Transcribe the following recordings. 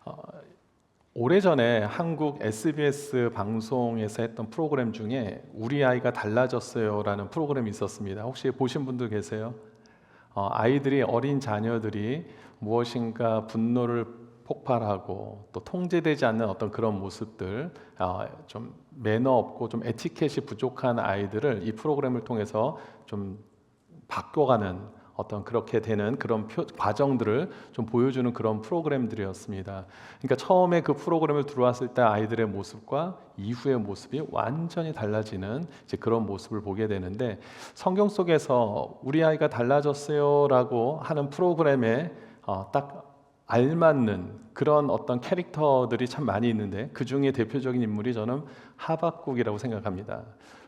어, 오래전에 한국 SBS 방송에서 했던 프로그램 중에 우리 아이가 달라졌어요라는 프로그램이 있었습니다. 혹시 보신 분들 계세요? 아이들이 어린 자녀들이 무엇인가 분노를 폭발하고 또 통제되지 않는 어떤 그런 모습들, 좀 매너 없고 좀 에티켓이 부족한 아이들을 이 프로그램을 통해서 좀 바꿔가는 어떤 그렇게 되는 그런 과정들을 좀 보여주는 그런 프로그램들이었습니다. 그러니까 처음에 그 프로그램을 들어왔을 때 아이들의 모습과 이후의 모습이 완전히 달라지는 이제 그런 모습을 보게 되는데, 성경 속에서 우리 아이가 달라졌어요라고 하는 프로그램에 딱 알맞는 그런 어떤 캐릭터들이 참 많이 있는데, 그 중에 대표적인 인물이 저는 하박국이라고 생각합니다.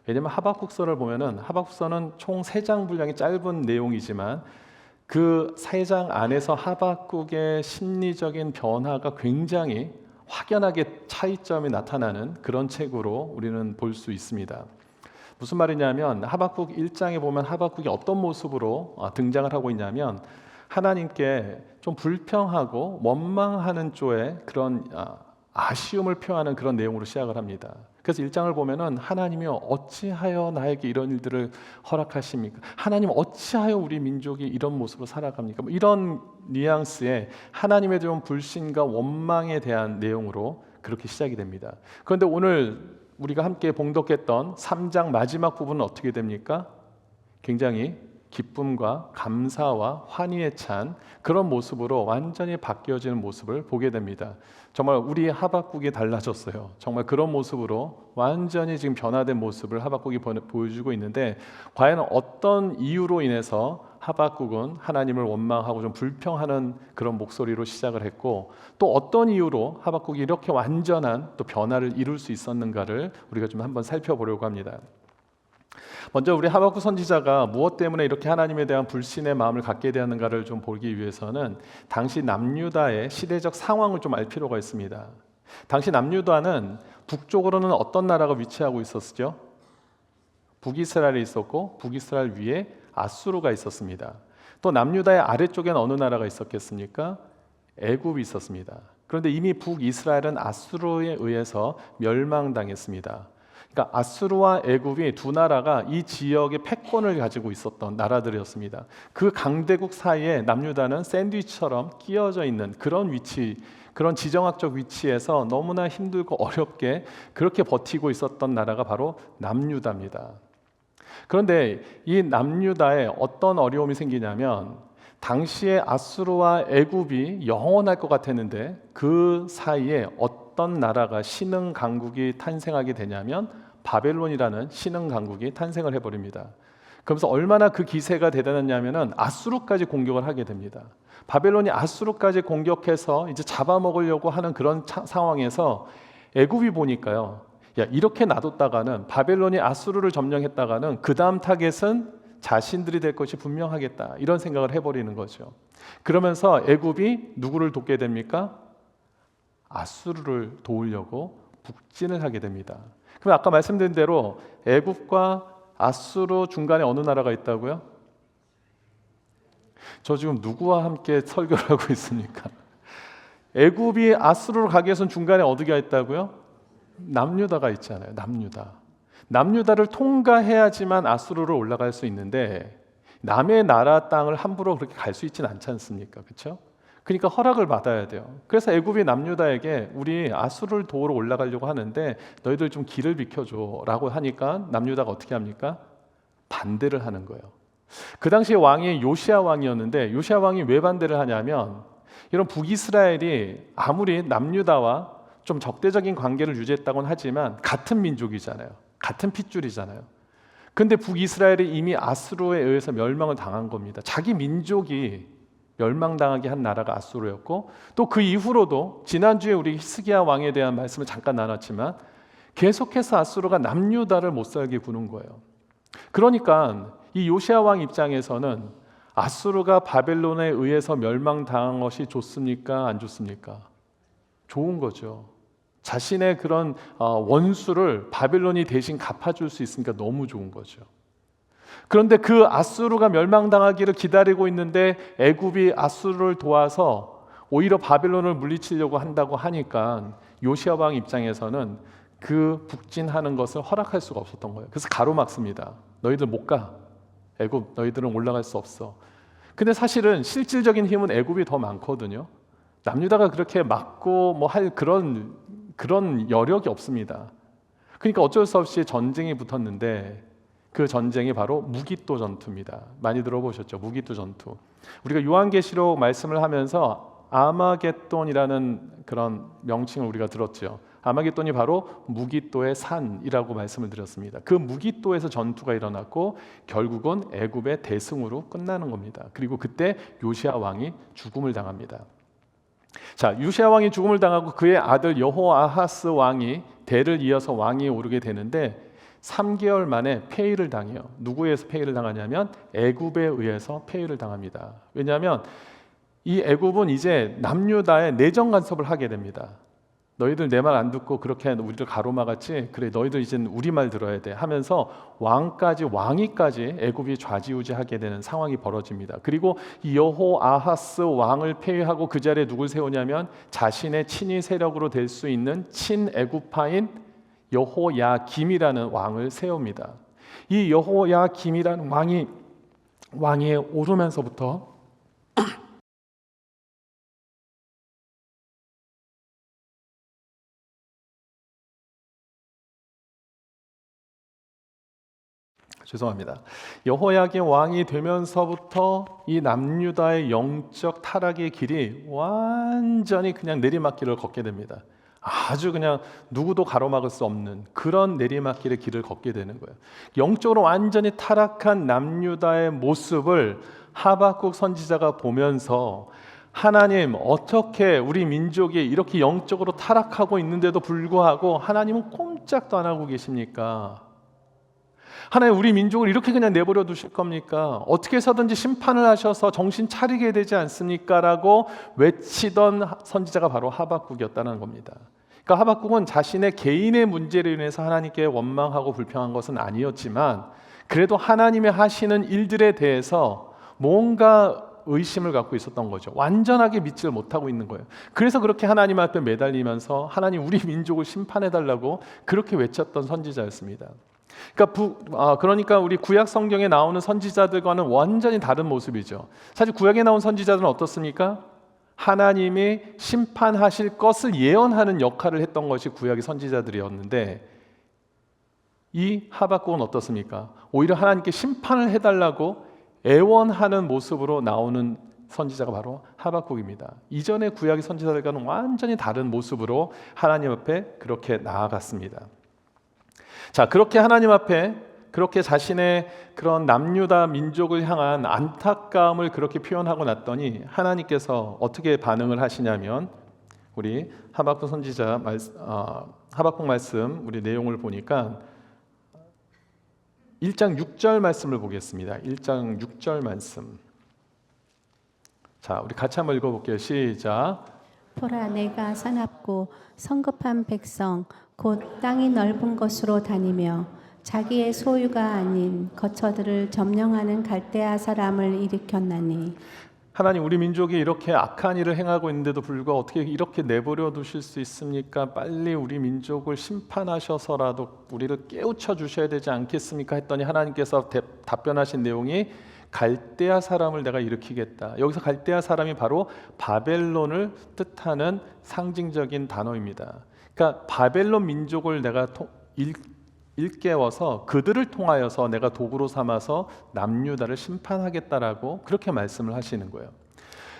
왜냐하면 하박국서를 보면은, 하박국서는 총 3장 분량이 짧은 내용이지만 그 3장 안에서 하박국의 심리적인 변화가 굉장히 확연하게 차이점이 나타나는 그런 책으로 우리는 볼 수 있습니다. 무슨 말이냐면, 하박국 1장에 보면 하박국이 어떤 모습으로 등장을 하고 있냐면, 하나님께 좀 불평하고 원망하는 쪽에 그런 아쉬움을 표하는 그런 내용으로 시작을 합니다. 그래서 1장을 보면은, 하나님이 어찌하여 나에게 이런 일들을 허락하십니까? 하나님 어찌하여 우리 민족이 이런 모습으로 살아갑니까? 뭐 이런 뉘앙스의 하나님에 대한 불신과 원망에 대한 내용으로 그렇게 시작이 됩니다. 그런데 오늘 우리가 함께 봉독했던 3장 마지막 부분은 어떻게 됩니까? 굉장히 기쁨과 감사와 환희에 찬 그런 모습으로 완전히 바뀌어지는 모습을 보게 됩니다. 정말 우리 하박국이 달라졌어요. 정말 그런 모습으로 완전히 지금 변화된 모습을 하박국이 보여주고 있는데, 과연 어떤 이유로 인해서 하박국은 하나님을 원망하고 좀 불평하는 그런 목소리로 시작을 했고, 또 어떤 이유로 하박국이 이렇게 완전한 또 변화를 이룰 수 있었는가를 우리가 좀 한번 살펴보려고 합니다. 먼저 우리 하박국 선지자가 무엇 때문에 이렇게 하나님에 대한 불신의 마음을 갖게 되었는가를 좀 보기 위해서는 당시 남유다의 시대적 상황을 좀 알 필요가 있습니다. 당시 남유다는 북쪽으로는 어떤 나라가 위치하고 있었죠? 북이스라엘이 있었고, 북이스라엘 위에 아수르가 있었습니다. 또 남유다의 아래쪽엔 어느 나라가 있었겠습니까? 애굽이 있었습니다. 그런데 이미 북이스라엘은 아수르에 의해서 멸망당했습니다. 그러니까 아수르와 애굽이 두 나라가 이 지역의 패권을 가지고 있었던 나라들이었습니다. 그 강대국 사이에 남유다는 샌드위치처럼 끼어져 있는 그런 위치, 그런 지정학적 위치에서 너무나 힘들고 어렵게 그렇게 버티고 있었던 나라가 바로 남유다입니다. 그런데 이 남유다에 어떤 어려움이 생기냐면, 당시에 아수르와 애굽이 영원할 것 같았는데 그 사이에 어떤 나라가 신흥 강국이 탄생하게 되냐면 바벨론이라는 신흥 강국이 탄생을 해버립니다. 그러면서 얼마나 그 기세가 대단했냐면은 아수르까지 공격을 하게 됩니다. 바벨론이 아수르까지 공격해서 이제 잡아먹으려고 하는 그런 상황에서 애굽이 보니까요, 야, 이렇게 놔뒀다가는, 바벨론이 아수르를 점령했다가는 그 다음 타겟은 자신들이 될 것이 분명하겠다, 이런 생각을 해버리는 거죠. 그러면서 애굽이 누구를 돕게 됩니까? 아수르를 도우려고 북진을 하게 됩니다. 그럼 아까 말씀드린 대로 애굽과 아수르 중간에 어느 나라가 있다고요? 저 지금 누구와 함께 설교를 하고 있습니까? 애굽이 아수르로 가기 위해서는 중간에 어디가 있다고요? 남유다가 있잖아요. 남유다를 통과해야지만 아수르로 올라갈 수 있는데, 남의 나라 땅을 함부로 그렇게 갈 수 있지는 않지 않습니까? 그렇죠? 그러니까 허락을 받아야 돼요. 그래서 애굽이 남유다에게 우리 아수르를 도우러 올라가려고 하는데 너희들 좀 길을 비켜줘 라고 하니까 남유다가 어떻게 합니까? 반대를 하는 거예요. 그 당시에 왕이 요시야 왕이었는데, 요시야 왕이 왜 반대를 하냐면, 이런 북이스라엘이 아무리 남유다와 좀 적대적인 관계를 유지했다고는 하지만 같은 민족이잖아요. 같은 핏줄이잖아요. 근데 북이스라엘이 이미 아수르에 의해서 멸망을 당한 겁니다. 자기 민족이 멸망당하게 한 나라가 아수르였고, 또 그 이후로도 지난주에 우리 히스기야 왕에 대한 말씀을 잠깐 나눴지만 계속해서 아수르가 남유다를 못 살게 구는 거예요. 그러니까 이 요시야 왕 입장에서는 아수르가 바벨론에 의해서 멸망당한 것이 좋습니까? 안 좋습니까? 좋은 거죠. 자신의 그런 원수를 바벨론이 대신 갚아줄 수 있으니까 너무 좋은 거죠. 그런데 그 아수르가 멸망당하기를 기다리고 있는데 애굽이 아수르를 도와서 오히려 바벨론을 물리치려고 한다고 하니까 요시야 왕 입장에서는 그 북진하는 것을 허락할 수가 없었던 거예요. 그래서 가로막습니다. 너희들 못 가. 애굽 너희들은 올라갈 수 없어. 근데 사실은 실질적인 힘은 애굽이 더 많거든요. 남유다가 그렇게 막고 뭐 할 그런 여력이 없습니다. 그러니까 어쩔 수 없이 전쟁이 붙었는데 그 전쟁이 바로 무기또 전투입니다. 많이 들어보셨죠? 무기또 전투. 우리가 요한계시록 말씀을 하면서 아마겟돈이라는 그런 명칭을 우리가 들었죠. 아마겟돈이 바로 무기또의 산이라고 말씀을 드렸습니다. 그 무기또에서 전투가 일어났고 결국은 애굽의 대승으로 끝나는 겁니다. 그리고 그때 요시야 왕이 죽음을 당합니다. 자, 요시야 왕이 죽음을 당하고 그의 아들 여호아하스 왕이 대를 이어서 왕이 오르게 되는데 3개월 만에 폐위를 당해요. 누구에 의해서 폐위를 당하냐면 애굽에 의해서 폐위를 당합니다. 왜냐하면 이 애굽은 이제 남유다의 내정 간섭을 하게 됩니다. 너희들 내 말 안 듣고 그렇게 우리를 가로막았지? 그래 너희들 이제는 우리 말 들어야 돼 하면서 왕위까지 애굽이 좌지우지하게 되는 상황이 벌어집니다. 그리고 이 여호아하스 왕을 폐위하고 그 자리에 누굴 세우냐면 자신의 친위 세력으로 될 수 있는 친애굽파인 여호야김이라는 왕을 세웁니다. 이 여호야김이라는 왕위에 오르면서부터 죄송합니다. 여호야김 왕이 되면서부터 이 남유다의 영적 타락의 길이 완전히 그냥 내리막길을 걷게 됩니다. 아주 그냥 누구도 가로막을 수 없는 그런 내리막길의 길을 걷게 되는 거예요. 영적으로 완전히 타락한 남유다의 모습을 하박국 선지자가 보면서 하나님 어떻게 우리 민족이 이렇게 영적으로 타락하고 있는데도 불구하고 하나님은 꼼짝도 안 하고 계십니까? 하나님 우리 민족을 이렇게 그냥 내버려 두실 겁니까? 어떻게 해서든지 심판을 하셔서 정신 차리게 되지 않습니까? 라고 외치던 선지자가 바로 하박국이었다는 겁니다. 그러니까 하박국은 자신의 개인의 문제로 인해서 하나님께 원망하고 불평한 것은 아니었지만 그래도 하나님이 하시는 일들에 대해서 뭔가 의심을 갖고 있었던 거죠. 완전하게 믿지를 못하고 있는 거예요. 그래서 그렇게 하나님 앞에 매달리면서 하나님 우리 민족을 심판해달라고 그렇게 외쳤던 선지자였습니다. 그러니까 우리 구약 성경에 나오는 선지자들과는 완전히 다른 모습이죠. 사실 구약에 나온 선지자들은 어떻습니까? 하나님이 심판하실 것을 예언하는 역할을 했던 것이 구약의 선지자들이었는데 이 하박국은 어떻습니까? 오히려 하나님께 심판을 해달라고 애원하는 모습으로 나오는 선지자가 바로 하박국입니다. 이전의 구약의 선지자들과는 완전히 다른 모습으로 하나님 앞에 그렇게 나아갔습니다. 자, 그렇게 하나님 앞에 그렇게 자신의 그런 남유다 민족을 향한 안타까움을 그렇게 표현하고 났더니 하나님께서 어떻게 반응을 하시냐면 우리 하박국 선지자 하박국 말씀 우리 내용을 보니까 1장 6절 말씀을 보겠습니다. 1장 6절 말씀. 자, 우리 같이 한번 읽어볼게요. 시작. 보라, 내가 사납고 성급한 백성 곧 땅이 넓은 곳으로 다니며 자기의 소유가 아닌 거처들을 점령하는 갈대아 사람을 일으켰나니. 하나님 우리 민족이 이렇게 악한 일을 행하고 있는데도 불구하고 어떻게 이렇게 내버려 두실 수 있습니까? 빨리 우리 민족을 심판하셔서라도 우리를 깨우쳐 주셔야 되지 않겠습니까? 했더니 하나님께서 답변하신 내용이 갈대아 사람을 내가 일으키겠다. 여기서 갈대아 사람이 바로 바벨론을 뜻하는 상징적인 단어입니다. 그러니까 바벨론 민족을 내가 일깨워서 그들을 통하여서 내가 도구로 삼아서 남유다를 심판하겠다라고 그렇게 말씀을 하시는 거예요.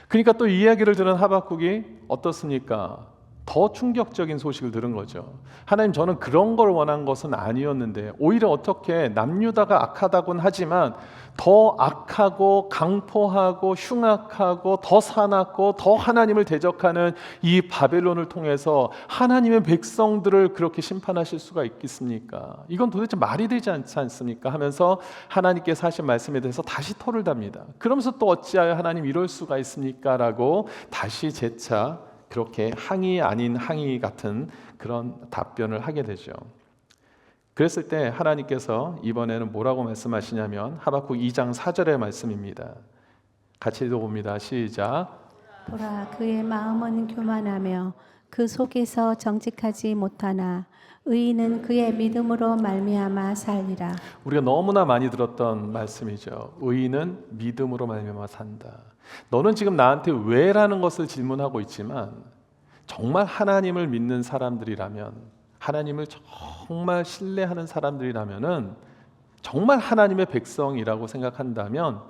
그러니까 또 이 이야기를 들은 하박국이 어떻습니까? 더 충격적인 소식을 들은 거죠. 하나님 저는 그런 걸 원한 것은 아니었는데 오히려 어떻게 남유다가 악하다고는 하지만 더 악하고 강포하고 흉악하고 더 사납고 더 하나님을 대적하는 이 바벨론을 통해서 하나님의 백성들을 그렇게 심판하실 수가 있겠습니까? 이건 도대체 말이 되지 않지 않습니까? 하면서 하나님께서 하신 말씀에 대해서 다시 토를 답니다. 그러면서 또 어찌하여 하나님 이럴 수가 있습니까? 라고 다시 재차 그렇게 항의 아닌 항의 같은 그런 답변을 하게 되죠. 그랬을 때 하나님께서 이번에는 뭐라고 말씀하시냐면 하박국 2장 4절의 말씀입니다. 같이 읽어봅니다. 시작. 보라, 그의 마음은 교만하며 그 속에서 정직하지 못하나 의인은 그의 믿음으로 말미암아 살리라. 우리가 너무나 많이 들었던 말씀이죠. 의인은 믿음으로 말미암아 산다. 너는 지금 나한테 왜라는 것을 질문하고 있지만 정말 하나님을 믿는 사람들이라면, 하나님을 정말 신뢰하는 사람들이라면은, 정말 하나님의 백성이라고 생각한다면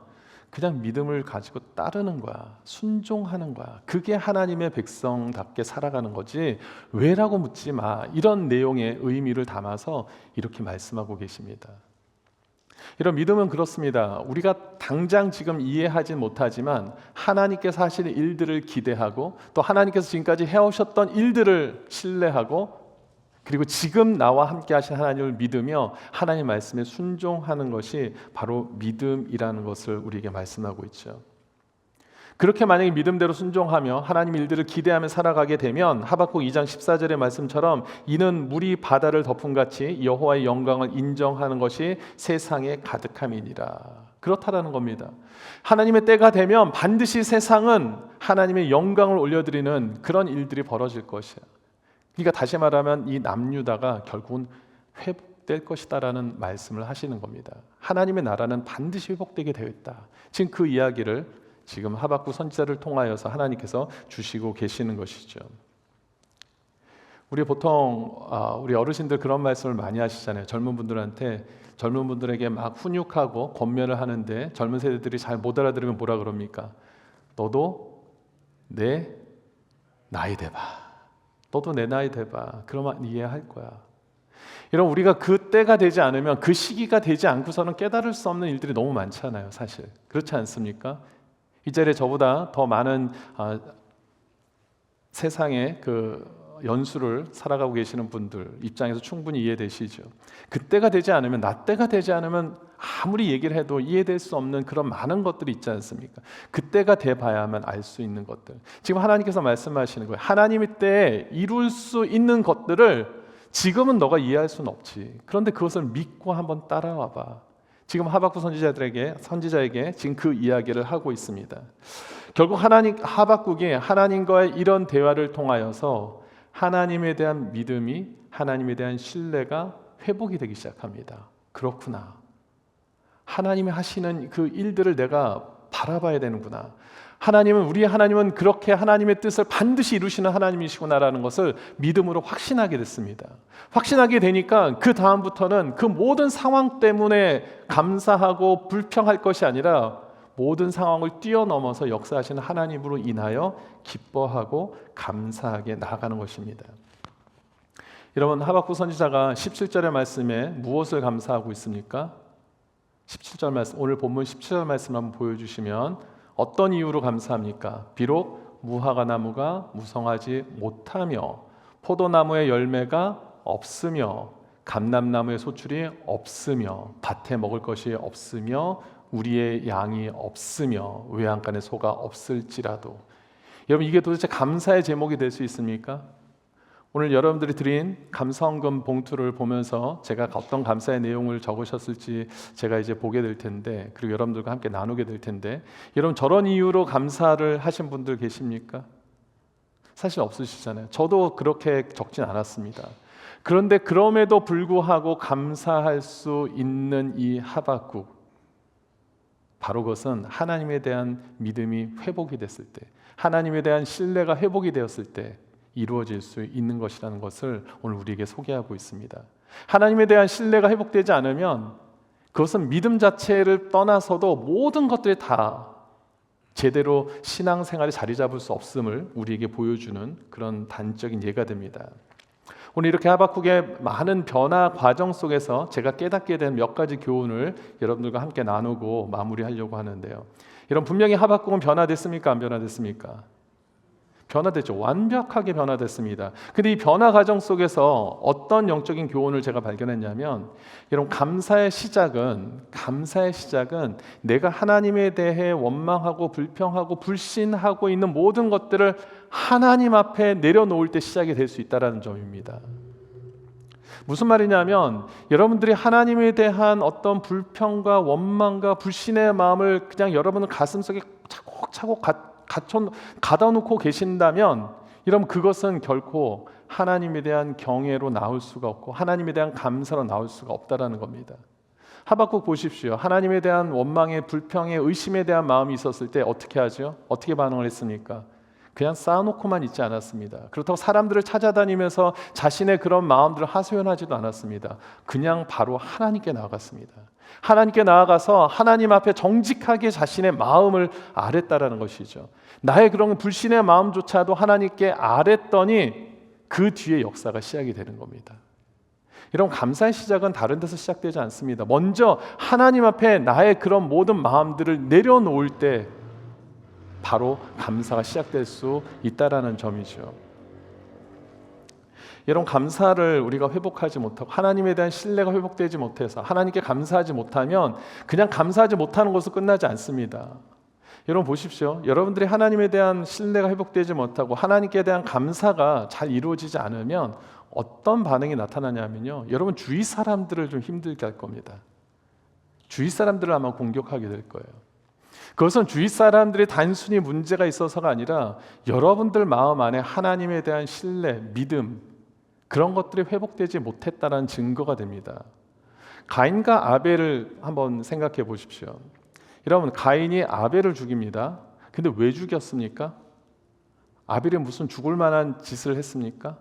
그냥 믿음을 가지고 따르는 거야. 순종하는 거야. 그게 하나님의 백성답게 살아가는 거지. 왜라고 묻지 마. 이런 내용의 의미를 담아서 이렇게 말씀하고 계십니다. 이런 믿음은 그렇습니다. 우리가 당장 지금 이해하진 못하지만 하나님께서 하시는 일들을 기대하고, 또 하나님께서 지금까지 해오셨던 일들을 신뢰하고, 그리고 지금 나와 함께 하신 하나님을 믿으며 하나님 말씀에 순종하는 것이 바로 믿음이라는 것을 우리에게 말씀하고 있죠. 그렇게 만약에 믿음대로 순종하며 하나님 일들을 기대하며 살아가게 되면 하박국 2장 14절의 말씀처럼 이는 물이 바다를 덮음같이 여호와의 영광을 인정하는 것이 세상에 가득함이니라. 그렇다라는 겁니다. 하나님의 때가 되면 반드시 세상은 하나님의 영광을 올려드리는 그런 일들이 벌어질 것이야. 그러니까 다시 말하면 이 남유다가 결국은 회복될 것이다라는 말씀을 하시는 겁니다. 하나님의 나라는 반드시 회복되게 되어 있다. 지금 그 이야기를 지금 하박국 선지자를 통하여서 하나님께서 주시고 계시는 것이죠. 우리 보통 우리 어르신들 그런 말씀을 많이 하시잖아요. 젊은 분들에게 막 훈육하고 권면을 하는데 젊은 세대들이 잘 못 알아들으면 뭐라 그럽니까? 너도 내 나이 돼봐. 너도 내 나이 돼봐. 그러면 이해할 거야. 이런 우리가 그 때가 되지 않으면, 그 시기가 되지 않고서는 깨달을 수 없는 일들이 너무 많잖아요. 사실 그렇지 않습니까? 이 자리에 저보다 더 많은 세상의 그 연수를 살아가고 계시는 분들 입장에서 충분히 이해되시죠. 그때가 되지 않으면, 나 때가 되지 않으면 아무리 얘기를 해도 이해될 수 없는 그런 많은 것들이 있지 않습니까? 그때가 돼봐야만 알 수 있는 것들. 지금 하나님께서 말씀하시는 거예요. 하나님의 때에 이룰 수 있는 것들을 지금은 너가 이해할 수는 없지. 그런데 그것을 믿고 한번 따라와봐. 지금 하박국 선지자에게 지금 그 이야기를 하고 있습니다. 결국 하박국이 하나님과의 이런 대화를 통하여서 하나님에 대한 믿음이, 하나님에 대한 신뢰가 회복이 되기 시작합니다. 그렇구나. 하나님이 하시는 그 일들을 내가 바라봐야 되는구나. 우리 하나님은 그렇게 하나님의 뜻을 반드시 이루시는 하나님이시구나라는 것을 믿음으로 확신하게 됐습니다. 확신하게 되니까 그 다음부터는 그 모든 상황 때문에 감사하고 불평할 것이 아니라 모든 상황을 뛰어넘어서 역사하시는 하나님으로 인하여 기뻐하고 감사하게 나아가는 것입니다. 여러분, 하박국 선지자가 17절의 말씀에 무엇을 감사하고 있습니까? 17절 말씀, 오늘 본문 17절 말씀 한번 보여주시면 어떤 이유로 감사합니까? 비록 무화과 나무가 무성하지 못하며 포도나무의 열매가 없으며 감람나무의 소출이 없으며 밭에 먹을 것이 없으며 우리의 양이 없으며 외양간에 소가 없을지라도. 여러분, 이게 도대체 감사의 제목이 될 수 있습니까? 오늘 여러분들이 드린 감사헌금 봉투를 보면서 제가 어떤 감사의 내용을 적으셨을지 제가 이제 보게 될 텐데, 그리고 여러분들과 함께 나누게 될 텐데, 여러분 저런 이유로 감사를 하신 분들 계십니까? 사실 없으시잖아요. 저도 그렇게 적진 않았습니다. 그런데 그럼에도 불구하고 감사할 수 있는 이 하박국, 바로 그것은 하나님에 대한 믿음이 회복이 됐을 때, 하나님에 대한 신뢰가 회복이 되었을 때 이루어질 수 있는 것이라는 것을 오늘 우리에게 소개하고 있습니다. 하나님에 대한 신뢰가 회복되지 않으면 그것은 믿음 자체를 떠나서도 모든 것들이 다 제대로 신앙생활에 자리 잡을 수 없음을 우리에게 보여주는 그런 단적인 예가 됩니다. 오늘 이렇게 하박국의 많은 변화 과정 속에서 제가 깨닫게 된 몇 가지 교훈을 여러분들과 함께 나누고 마무리하려고 하는데요. 여러분, 분명히 하박국은 변화됐습니까? 안 변화됐습니까? 변화됐죠. 완벽하게 변화됐습니다. 근데 이 변화 과정 속에서 어떤 영적인 교훈을 제가 발견했냐면, 여러분, 감사의 시작은 내가 하나님에 대해 원망하고 불평하고 불신하고 있는 모든 것들을 하나님 앞에 내려놓을 때 시작이 될 수 있다는 점입니다. 무슨 말이냐면, 여러분들이 하나님에 대한 어떤 불평과 원망과 불신의 마음을 그냥 여러분은 가슴속에 차곡차곡 가다 놓고 계신다면 이러면 그것은 결코 하나님에 대한 경외로 나올 수가 없고 하나님에 대한 감사로 나올 수가 없다라는 겁니다. 하박국 보십시오. 하나님에 대한 원망에, 불평에, 의심에 대한 마음이 있었을 때 어떻게 하죠? 어떻게 반응을 했습니까? 그냥 쌓아놓고만 있지 않았습니다. 그렇다고 사람들을 찾아다니면서 자신의 그런 마음들을 하소연하지도 않았습니다. 그냥 바로 하나님께 나아갔습니다. 하나님께 나아가서 하나님 앞에 정직하게 자신의 마음을 아랬다라는 것이죠. 나의 그런 불신의 마음조차도 하나님께 아랬더니 그 뒤에 역사가 시작이 되는 겁니다. 여러분, 감사의 시작은 다른 데서 시작되지 않습니다. 먼저 하나님 앞에 나의 그런 모든 마음들을 내려놓을 때 바로 감사가 시작될 수 있다라는 점이죠. 여러분, 감사를 우리가 회복하지 못하고 하나님에 대한 신뢰가 회복되지 못해서 하나님께 감사하지 못하면 그냥 감사하지 못하는 것으로 끝나지 않습니다. 여러분 보십시오. 여러분들이 하나님에 대한 신뢰가 회복되지 못하고 하나님께 대한 감사가 잘 이루어지지 않으면 어떤 반응이 나타나냐면요, 여러분 주위 사람들을 좀 힘들게 할 겁니다. 주위 사람들을 아마 공격하게 될 거예요. 그것은 주위 사람들이 단순히 문제가 있어서가 아니라 여러분들 마음 안에 하나님에 대한 신뢰, 믿음, 그런 것들이 회복되지 못했다는 증거가 됩니다. 가인과 아벨을 한번 생각해 보십시오. 여러분, 가인이 아벨을 죽입니다. 근데 왜 죽였습니까? 아벨이 무슨 죽을 만한 짓을 했습니까?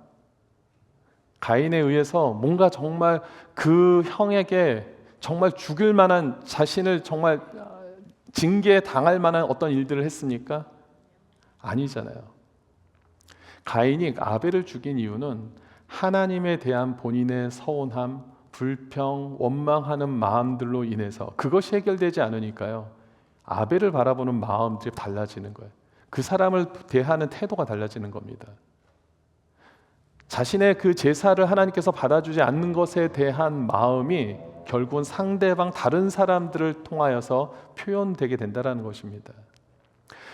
가인에 의해서 뭔가 정말 그 형에게 정말 죽일 만한, 자신을 정말 징계 당할 만한 어떤 일들을 했습니까? 아니잖아요. 가인이 아벨을 죽인 이유는 하나님에 대한 본인의 서운함, 불평, 원망하는 마음들로 인해서 그것이 해결되지 않으니까요, 아벨을 바라보는 마음들이 달라지는 거예요. 그 사람을 대하는 태도가 달라지는 겁니다. 자신의 그 제사를 하나님께서 받아주지 않는 것에 대한 마음이 결국은 상대방 다른 사람들을 통하여서 표현되게 된다는 것입니다.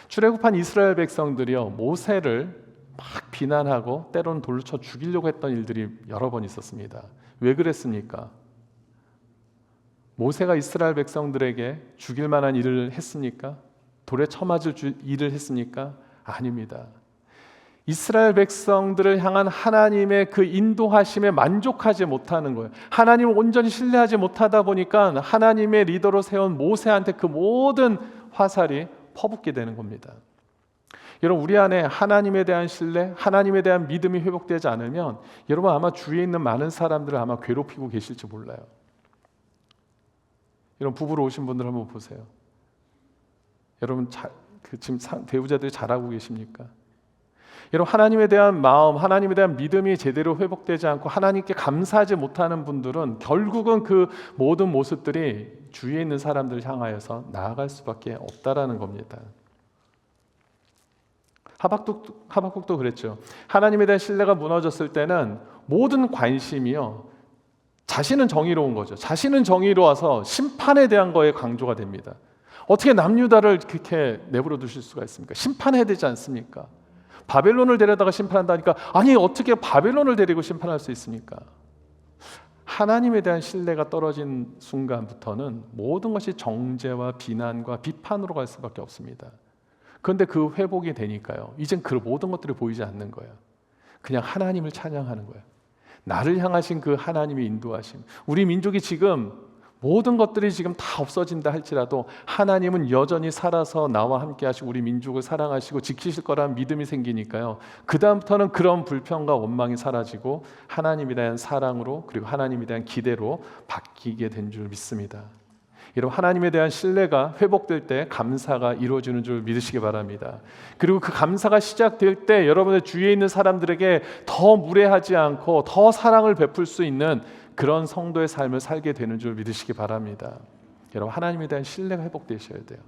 출애굽한 이스라엘 백성들이요, 모세를 막 비난하고 때로는 돌로 쳐 죽이려고 했던 일들이 여러 번 있었습니다. 왜 그랬습니까? 모세가 이스라엘 백성들에게 죽일 만한 일을 했습니까? 돌에 쳐맞을 일을 했습니까? 아닙니다. 이스라엘 백성들을 향한 하나님의 그 인도하심에 만족하지 못하는 거예요. 하나님을 온전히 신뢰하지 못하다 보니까 하나님의 리더로 세운 모세한테 그 모든 화살이 퍼붓게 되는 겁니다. 여러분, 우리 안에 하나님에 대한 신뢰, 하나님에 대한 믿음이 회복되지 않으면 여러분 아마 주위에 있는 많은 사람들을 아마 괴롭히고 계실지 몰라요. 여러분, 부부로 오신 분들 한번 보세요. 여러분 지금 배우자들이 잘하고 계십니까? 여러분, 하나님에 대한 마음, 하나님에 대한 믿음이 제대로 회복되지 않고 하나님께 감사하지 못하는 분들은 결국은 그 모든 모습들이 주위에 있는 사람들을 향하여서 나아갈 수밖에 없다라는 겁니다. 하박국도 그랬죠. 하나님에 대한 신뢰가 무너졌을 때는 모든 관심이요, 자신은 정의로운 거죠. 자신은 정의로워서 심판에 대한 거에 강조가 됩니다. 어떻게 남유다를 그렇게 내버려 두실 수가 있습니까? 심판해야 되지 않습니까? 바벨론을 데려다가 심판한다니까, 아니 어떻게 바벨론을 데리고 심판할 수 있습니까? 하나님에 대한 신뢰가 떨어진 순간부터는 모든 것이 정죄와 비난과 비판으로 갈 수밖에 없습니다. 그런데 그 회복이 되니까요, 이젠 그 모든 것들이 보이지 않는 거예요. 그냥 하나님을 찬양하는 거예요. 나를 향하신 그 하나님의 인도하심. 우리 민족이 지금 모든 것들이 지금 다 없어진다 할지라도 하나님은 여전히 살아서 나와 함께 하시고 우리 민족을 사랑하시고 지키실 거라는 믿음이 생기니까요, 그 다음부터는 그런 불평과 원망이 사라지고 하나님에 대한 사랑으로, 그리고 하나님에 대한 기대로 바뀌게 된 줄 믿습니다. 여러분, 하나님에 대한 신뢰가 회복될 때 감사가 이루어지는 줄 믿으시기 바랍니다. 그리고 그 감사가 시작될 때 여러분의 주위에 있는 사람들에게 더 무례하지 않고 더 사랑을 베풀 수 있는 그런 성도의 삶을 살게 되는 줄 믿으시기 바랍니다. 여러분, 하나님에 대한 신뢰가 회복되셔야 돼요.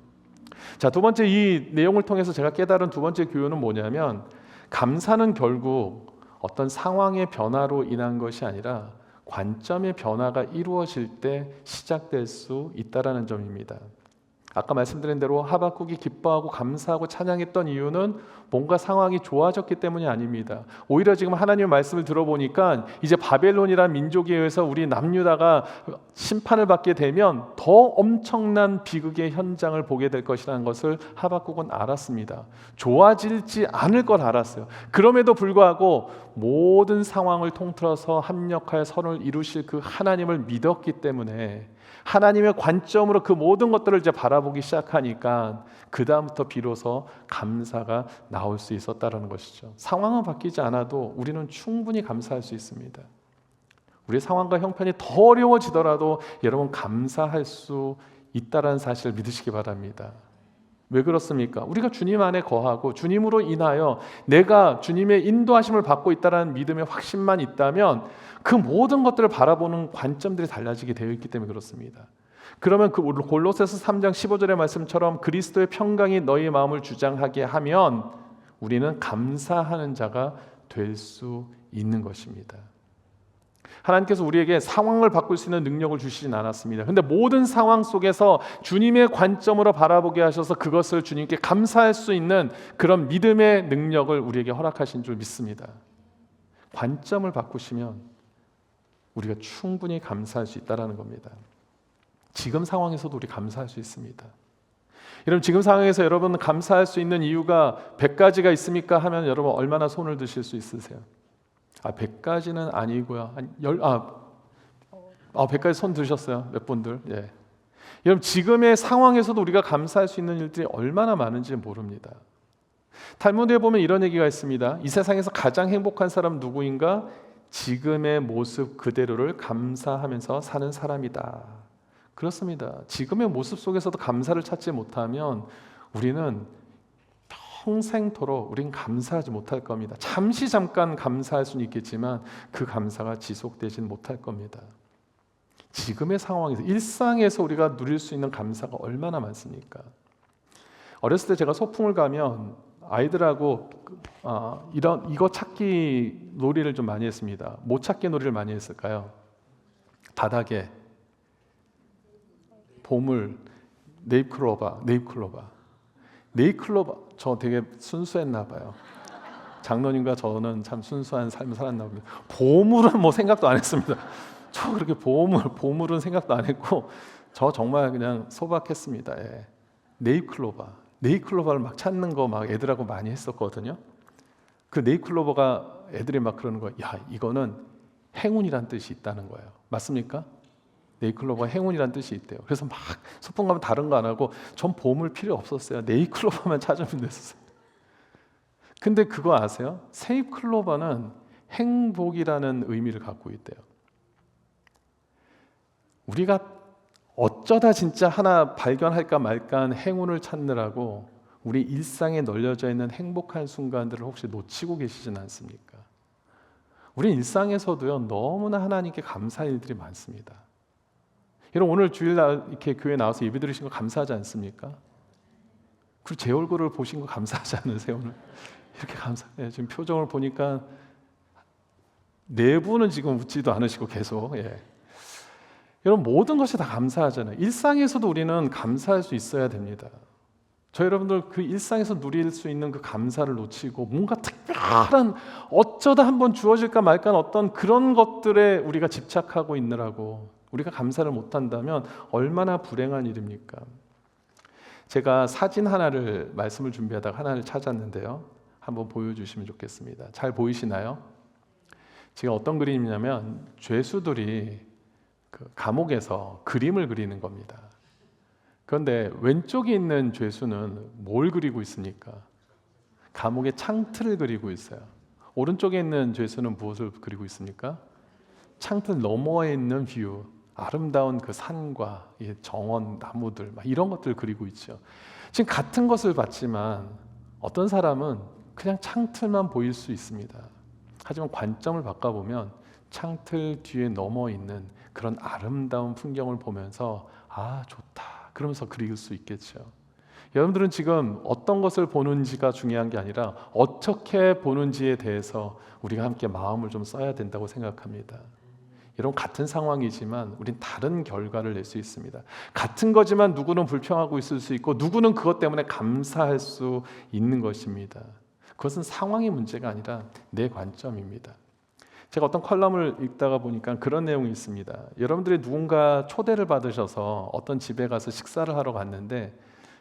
자, 두 번째, 이 내용을 통해서 제가 깨달은 두 번째 교훈은 뭐냐면, 감사는 결국 어떤 상황의 변화로 인한 것이 아니라 관점의 변화가 이루어질 때 시작될 수 있다라는 점입니다. 아까 말씀드린 대로 하박국이 기뻐하고 감사하고 찬양했던 이유는 뭔가 상황이 좋아졌기 때문이 아닙니다. 오히려 지금 하나님의 말씀을 들어보니까 이제 바벨론이라는 민족에 의해서 우리 남유다가 심판을 받게 되면 더 엄청난 비극의 현장을 보게 될 것이라는 것을 하박국은 알았습니다. 좋아지지 않을 걸 알았어요. 그럼에도 불구하고 모든 상황을 통틀어서 합력하여 선을 이루실 그 하나님을 믿었기 때문에 하나님의 관점으로 그 모든 것들을 이제 바라보기 시작하니까 그 다음부터 비로소 감사가 나올 수 있었다는 것이죠. 상황은 바뀌지 않아도 우리는 충분히 감사할 수 있습니다. 우리의 상황과 형편이 더 어려워지더라도 여러분 감사할 수 있다는 사실을 믿으시기 바랍니다. 왜 그렇습니까? 우리가 주님 안에 거하고 주님으로 인하여 내가 주님의 인도하심을 받고 있다는 믿음의 확신만 있다면 그 모든 것들을 바라보는 관점들이 달라지게 되어 있기 때문에 그렇습니다. 그러면 그 골로새서 3장 15절의 말씀처럼 그리스도의 평강이 너희 마음을 주장하게 하면 우리는 감사하는 자가 될 수 있는 것입니다. 하나님께서 우리에게 상황을 바꿀 수 있는 능력을 주시진 않았습니다. 그런데 모든 상황 속에서 주님의 관점으로 바라보게 하셔서 그것을 주님께 감사할 수 있는 그런 믿음의 능력을 우리에게 허락하신 줄 믿습니다. 관점을 바꾸시면 우리가 충분히 감사할 수 있다는 겁니다. 지금 상황에서도 우리 감사할 수 있습니다. 여러분 지금 상황에서 여러분 감사할 수 있는 이유가 100가지가 있습니까? 하면 여러분 얼마나 손을 드실 수 있으세요? 100가지는 아니고요. 100가지 손 드셨어요. 몇 분들? 예. 여러분 지금의 상황에서도 우리가 감사할 수 있는 일들이 얼마나 많은지 모릅니다. 탈무드에 보면 이런 얘기가 있습니다. 이 세상에서 가장 행복한 사람 누구인가? 지금의 모습 그대로를 감사하면서 사는 사람이다. 그렇습니다. 지금의 모습 속에서도 감사를 찾지 못하면 우리는 평생토록 우린 감사하지 못할 겁니다. 잠깐 감사할 수는 있겠지만 그 감사가 지속되지는 못할 겁니다. 지금의 상황에서 일상에서 우리가 누릴 수 있는 감사가 얼마나 많습니까? 어렸을 때 제가 소풍을 가면 아이들하고 이거 찾기 놀이를 좀 많이 했습니다. 뭐 찾기 놀이를 많이 했을까요? 바닥에 보물, 네잎클로바. 저 되게 순수했나 봐요. 장로님과 저는 참 순수한 삶을 살았나 봅니다. 보물은 뭐 생각도 안 했습니다. 저 그렇게 보물은 생각도 안 했고 저 정말 그냥 소박했습니다. 예. 네잎클로바를 막 찾는 거 막 애들하고 많이 했었거든요. 그 네잎클로버가 애들이 막 그러는 거예요. 야, 이거는 행운이란 뜻이 있다는 거예요. 맞습니까? 네잎클로버가 행운이란 뜻이 있대요. 그래서 막 소풍 가면 다른 거 안 하고 전 보물 필요 없었어요. 네잎클로버만 찾으면 됐었어요. 근데 그거 아세요? 세잎클로버는 행복이라는 의미를 갖고 있대요. 우리가 어쩌다 진짜 하나 발견할까 말까 행운을 찾느라고 우리 일상에 널려져 있는 행복한 순간들을 혹시 놓치고 계시진 않습니까? 우리 일상에서도요 너무나 하나님께 감사할 일들이 많습니다. 여러분 오늘 주일날 이렇게 교회 나와서 예배 드리신 거 감사하지 않습니까? 그리고 제 얼굴을 보신 거 감사하지 않으세요? 오늘 이렇게 감사해요. 지금 표정을 보니까 내부는 지금 웃지도 않으시고 계속 여러분 모든 것이 다 감사하잖아요. 일상에서도 우리는 감사할 수 있어야 됩니다. 저 여러분들 그 일상에서 누릴 수 있는 그 감사를 놓치고 뭔가 특별한 어쩌다 한번 주어질까 말까 어떤 그런 것들에 우리가 집착하고 있느라고 우리가 감사를 못한다면 얼마나 불행한 일입니까? 제가 사진 하나를 말씀을 준비하다가 하나를 찾았는데요. 한번 보여주시면 좋겠습니다. 잘 보이시나요? 지금 어떤 그림이냐면 죄수들이 그 감옥에서 그림을 그리는 겁니다. 그런데 왼쪽에 있는 죄수는 뭘 그리고 있습니까? 감옥의 창틀을 그리고 있어요. 오른쪽에 있는 죄수는 무엇을 그리고 있습니까? 창틀 너머에 있는 뷰, 아름다운 그 산과 정원, 나무들 이런 것들을 그리고 있죠. 지금 같은 것을 봤지만 어떤 사람은 그냥 창틀만 보일 수 있습니다. 하지만 관점을 바꿔보면 창틀 뒤에 넘어 있는 그런 아름다운 풍경을 보면서 아 좋다 그러면서 그릴 수 있겠죠. 여러분들은 지금 어떤 것을 보는지가 중요한 게 아니라 어떻게 보는지에 대해서 우리가 함께 마음을 좀 써야 된다고 생각합니다. 여러분, 같은 상황이지만 우린 다른 결과를 낼 수 있습니다. 같은 거지만 누구는 불평하고 있을 수 있고 누구는 그것 때문에 감사할 수 있는 것입니다. 그것은 상황의 문제가 아니라 내 관점입니다. 제가 어떤 컬럼을 읽다가 보니까 그런 내용이 있습니다. 여러분들이 누군가 초대를 받으셔서 어떤 집에 가서 식사를 하러 갔는데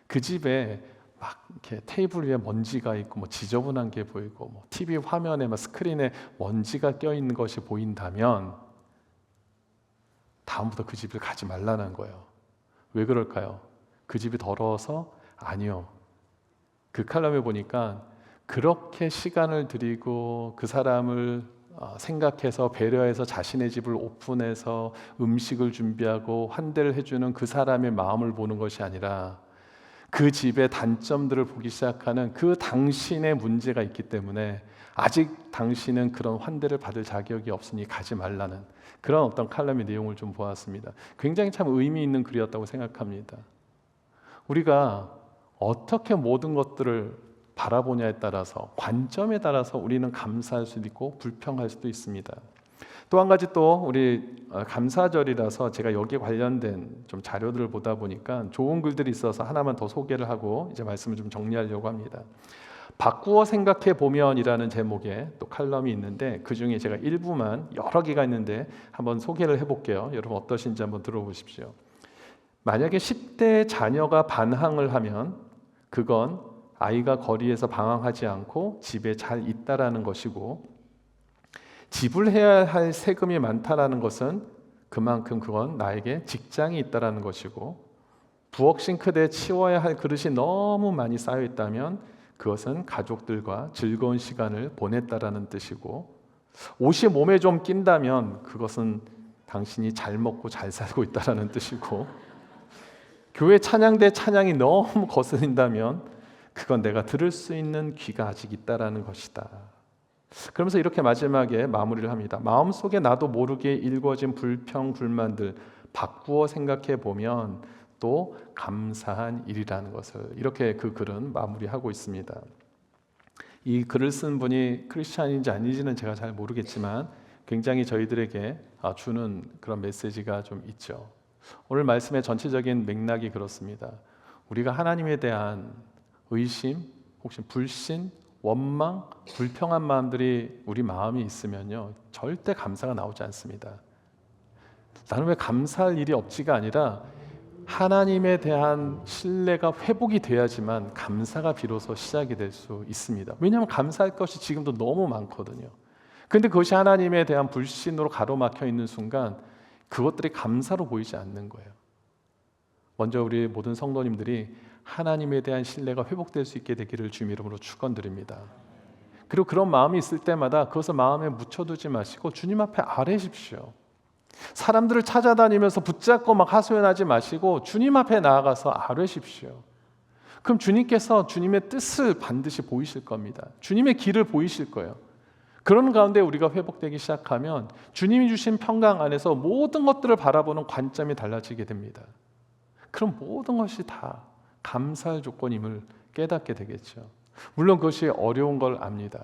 그 집에 막 이렇게 테이블 위에 먼지가 있고 뭐 지저분한 게 보이고 뭐 TV 화면에 막 스크린에 먼지가 껴 있는 것이 보인다면 다음부터 그 집을 가지 말라는 거예요. 왜 그럴까요? 그 집이 더러워서? 아니요. 그 칼럼에 보니까 그렇게 시간을 들이고 그 사람을 생각해서 배려해서 자신의 집을 오픈해서 음식을 준비하고 환대를 해주는 그 사람의 마음을 보는 것이 아니라 그 집의 단점들을 보기 시작하는 그 당신의 문제가 있기 때문에 아직 당신은 그런 환대를 받을 자격이 없으니 가지 말라는 그런 어떤 칼럼의 내용을 좀 보았습니다. 굉장히 참 의미 있는 글이었다고 생각합니다. 우리가 어떻게 모든 것들을 바라보냐에 따라서, 관점에 따라서 우리는 감사할 수도 있고 불평할 수도 있습니다. 또 한 가지, 또 우리 감사절이라서 제가 여기에 관련된 좀 자료들을 보다 보니까 좋은 글들이 있어서 하나만 더 소개를 하고 이제 말씀을 좀 정리하려고 합니다. 바꾸어 생각해 보면이라는 제목의 또 칼럼이 있는데 그 중에 제가 일부만, 여러 개가 있는데 한번 소개를 해볼게요. 여러분 어떠신지 한번 들어보십시오. 만약에 10대 자녀가 반항을 하면 그건 아이가 거리에서 방황하지 않고 집에 잘 있다라는 것이고, 지불해야 할 세금이 많다라는 것은 그만큼 그건 나에게 직장이 있다라는 것이고, 부엌 싱크대에 치워야 할 그릇이 너무 많이 쌓여 있다면 그것은 가족들과 즐거운 시간을 보냈다라는 뜻이고, 옷이 몸에 좀 낀다면 그것은 당신이 잘 먹고 잘 살고 있다라는 뜻이고, 교회 찬양대 찬양이 너무 거슬린다면 그건 내가 들을 수 있는 귀가 아직 있다라는 것이다. 그러면서 이렇게 마지막에 마무리를 합니다. 마음속에 나도 모르게 일궈진 불평, 불만들 바꾸어 생각해 보면 또 감사한 일이라는 것을, 이렇게 그 글은 마무리하고 있습니다. 이 글을 쓴 분이 크리스찬인지 아닌지는 제가 잘 모르겠지만 굉장히 저희들에게 주는 그런 메시지가 좀 있죠. 오늘 말씀의 전체적인 맥락이 그렇습니다. 우리가 하나님에 대한 의심, 혹시 불신, 원망, 불평한 마음들이 우리 마음이 있으면요, 절대 감사가 나오지 않습니다. 나는 왜 감사할 일이 없지가 아니라 하나님에 대한 신뢰가 회복이 돼야지만 감사가 비로소 시작이 될 수 있습니다. 왜냐하면 감사할 것이 지금도 너무 많거든요. 그런데 그것이 하나님에 대한 불신으로 가로막혀 있는 순간 그것들이 감사로 보이지 않는 거예요. 먼저 우리 모든 성도님들이 하나님에 대한 신뢰가 회복될 수 있게 되기를 주님 이름으로 축원드립니다. 그리고 그런 마음이 있을 때마다 그것을 마음에 묻혀두지 마시고 주님 앞에 아뢰십시오. 사람들을 찾아다니면서 붙잡고 막 하소연하지 마시고 주님 앞에 나아가서 아뢰십시오. 그럼 주님께서 주님의 뜻을 반드시 보이실 겁니다. 주님의 길을 보이실 거예요. 그런 가운데 우리가 회복되기 시작하면 주님이 주신 평강 안에서 모든 것들을 바라보는 관점이 달라지게 됩니다. 그럼 모든 것이 다 감사할 조건임을 깨닫게 되겠죠. 물론 그것이 어려운 걸 압니다.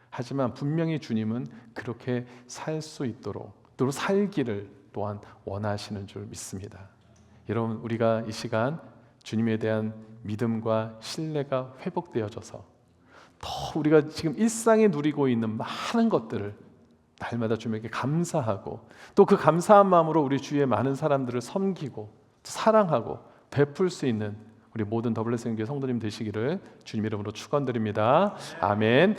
하지만 분명히 주님은 그렇게 살 수 있도록, 또 살기를 또한 원하시는 줄 믿습니다. 여러분, 우리가 이 시간 주님에 대한 믿음과 신뢰가 회복되어져서 더 우리가 지금 일상에 누리고 있는 많은 것들을 날마다 주님에게 감사하고, 또 그 감사한 마음으로 우리 주위의 많은 사람들을 섬기고 사랑하고 베풀 수 있는 우리 모든 더블레스교회 성도님 되시기를 주님 이름으로 축원드립니다. 아멘.